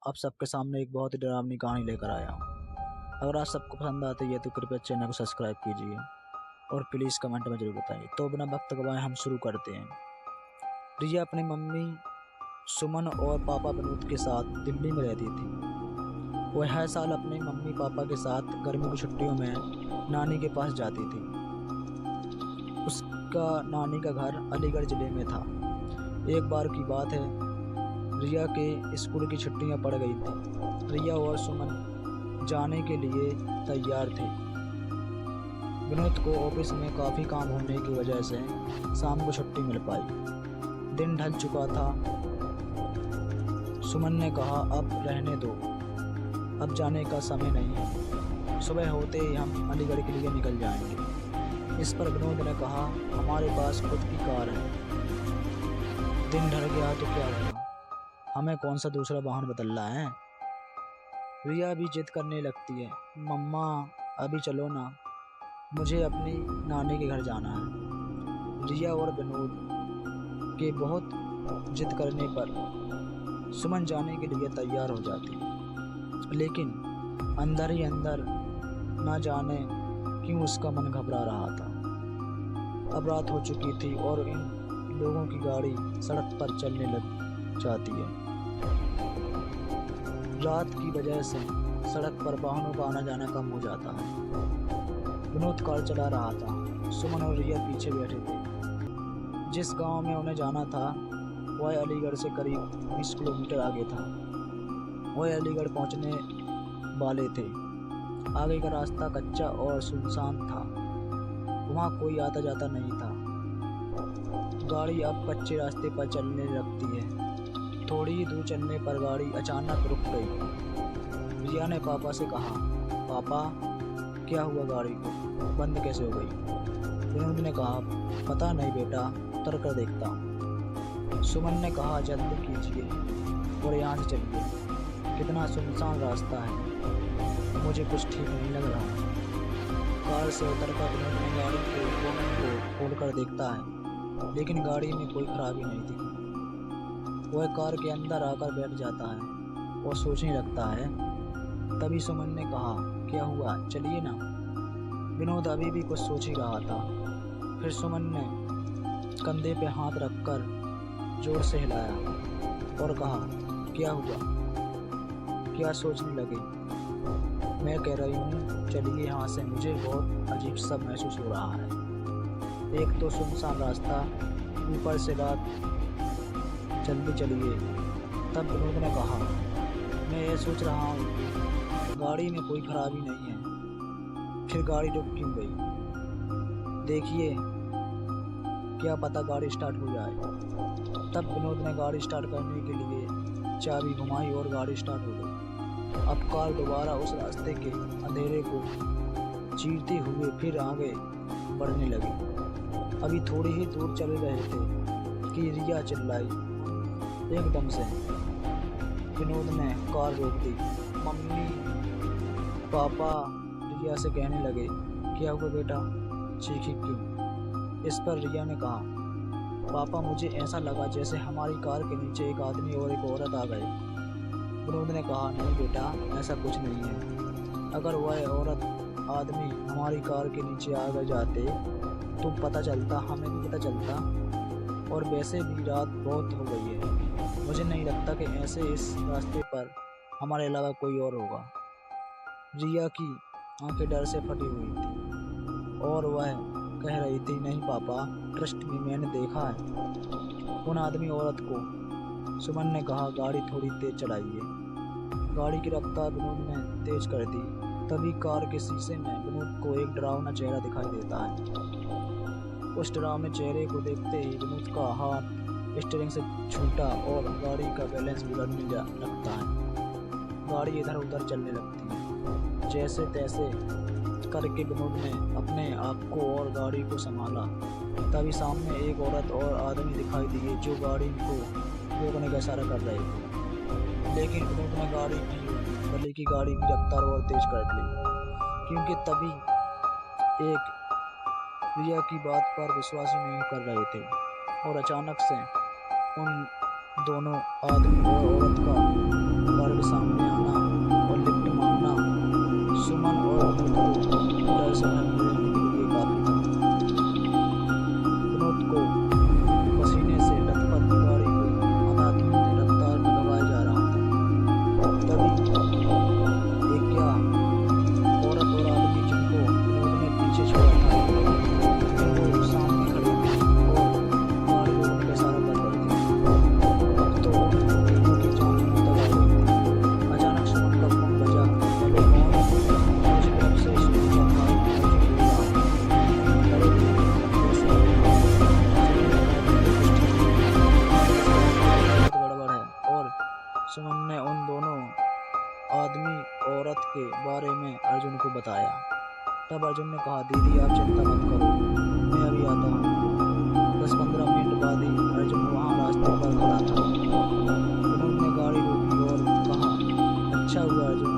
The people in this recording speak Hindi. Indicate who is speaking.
Speaker 1: आप सबके सामने एक बहुत ही डरावनी कहानी लेकर आया हूँ। अगर आज सबको पसंद आती है तो कृपया चैनल को सब्सक्राइब कीजिए और प्लीज़ कमेंट में जरूर बताइए। तो बिना वक्त गवाए हम शुरू करते हैं। रिया अपनी मम्मी सुमन और पापा विनोद के साथ दिल्ली में रहती थी। वह हर साल अपने मम्मी पापा के साथ गर्मी की छुट्टियों में नानी के पास जाती थी। उसका नानी का घर अलीगढ़ ज़िले में था। एक बार की बात है, रिया के स्कूल की छुट्टियां पड़ गई थी। रिया और सुमन जाने के लिए तैयार थे। विनोद को ऑफिस में काफ़ी काम होने की वजह से शाम को छुट्टी मिल पाई। दिन ढल चुका था। सुमन ने कहा, अब रहने दो, अब जाने का समय नहीं है, सुबह होते ही हम अलीगढ़ के लिए निकल जाएंगे। इस पर विनोद ने कहा, हमारे पास खुद की कार है, दिन ढल गया तो क्या हुआ, हमें कौन सा दूसरा वाहन बदलना है। रिया भी जिद करने लगती है, मम्मा अभी चलो ना, मुझे अपनी नानी के घर जाना है। रिया और विनोद के बहुत जिद करने पर सुमन जाने के लिए तैयार हो जाती है, लेकिन अंदर ही अंदर ना जाने क्यों उसका मन घबरा रहा था। अब रात हो चुकी थी और इन लोगों की गाड़ी सड़क पर चलने लग जाती है। रात की वजह से सड़क पर वाहनों का आना जाना कम हो जाता है। विनोद कार चला रहा था, सुमन और रिया पीछे बैठे थे। जिस गांव में उन्हें जाना था वह अलीगढ़ से करीब 20 किलोमीटर आगे था। वह अलीगढ़ पहुंचने वाले थे। आगे का रास्ता कच्चा और सुनसान था, वहां कोई आता जाता नहीं था। गाड़ी अब कच्चे रास्ते पर चलने लगती है। थोड़ी ही दूर चलने पर गाड़ी अचानक रुक गई। रिया ने पापा से कहा, पापा क्या हुआ, गाड़ी को बंद कैसे हो गई। विनोद ने कहा, पता नहीं बेटा, उतर कर देखता हूँ। सुमन ने कहा, जल्दी कीजिए और यहाँ से चलिए, कितना सुनसान रास्ता है, मुझे कुछ ठीक नहीं लग रहा। कार से उतरकर विनोद ने गाड़ी के बोनट को खोलकर देखता है, लेकिन गाड़ी में कोई खराबी नहीं थी। वह कार के अंदर आकर बैठ जाता है और सोचने लगता है। तभी सुमन ने कहा, क्या हुआ, चलिए ना। विनोद अभी भी कुछ सोच ही रहा था। फिर सुमन ने कंधे पे हाथ रखकर जोर से हिलाया और कहा, क्या हुआ, क्या सोचने लगे। मैं कह रही हूँ चलिए यहाँ से, मुझे बहुत अजीब सा महसूस हो रहा है। एक तो सुनसान रास्ता, ऊपर से रात, जल्दी चलिए। तब विनोद ने कहा, मैं ये सोच रहा हूँ कि गाड़ी में कोई खराबी नहीं है, फिर गाड़ी रुक क्यों गई। देखिए, क्या पता गाड़ी स्टार्ट हो जाए। तब विनोद ने गाड़ी स्टार्ट करने के लिए चाबी घुमाई और गाड़ी स्टार्ट हो गई। अब कार दोबारा उस रास्ते के अंधेरे को चीरते हुए फिर आगे बढ़ने लगी। अभी थोड़ी ही दूर चल रहे थे कि रिया चिल्लाई। एकदम से विनोद ने कार रोक दी। मम्मी पापा रिया से कहने लगे, क्या हुआ बेटा, चीखी क्यों। इस पर रिया ने कहा, पापा मुझे ऐसा लगा जैसे हमारी कार के नीचे एक आदमी और एक औरत आ गए। विनोद ने कहा, नहीं बेटा, ऐसा कुछ नहीं है। अगर वह औरत आदमी हमारी कार के नीचे आ गए जाते तो पता चलता, हमें भी पता चलता, और वैसे भी रात बहुत हो गई है, मुझे नहीं लगता कि ऐसे इस रास्ते पर हमारे अलावा कोई और होगा। रिया की आंखें डर से फटी हुई थी और वह कह रही थी, नहीं पापा, ट्रस्ट में, मैंने देखा है उन आदमी औरत को। सुमन ने कहा, गाड़ी थोड़ी तेज चलाइए। गाड़ी की रफ्तार विनोद ने तेज कर दी। तभी कार के शीशे में विनोद को एक डरावना चेहरा दिखाई देता है। उस डरावने चेहरे को देखते ही विनोद का हाथ स्टीयरिंग से छूटा और गाड़ी का बैलेंस बिगड़ने लगता है। गाड़ी इधर उधर चलने लगती है। जैसे तैसे करके विनोद ने अपने आप को और गाड़ी को संभाला। तभी सामने एक औरत और आदमी दिखाई दिए जो गाड़ी को रोकने का इशारा कर रहे थे, लेकिन विनोद ने गाड़ी नहीं रोकी, बल्कि गाड़ी की रफ्तार और तेज कर दी, क्योंकि तभी एक रिया की बात पर विश्वास ही नहीं कर रहे थे। और अचानक से उन दोनों आदमी और औरत का कार के सामने तीनों आदमी औरत के बारे में अर्जुन को बताया। तब अर्जुन ने कहा, दीदी आप चिंता मत करो, मैं अभी आता हूँ। 10-15 मिनट बाद ही अर्जुन वहाँ रास्ते पर खड़ा था। विनोद ने गाड़ी रोकी और कहा, अच्छा हुआ अर्जुन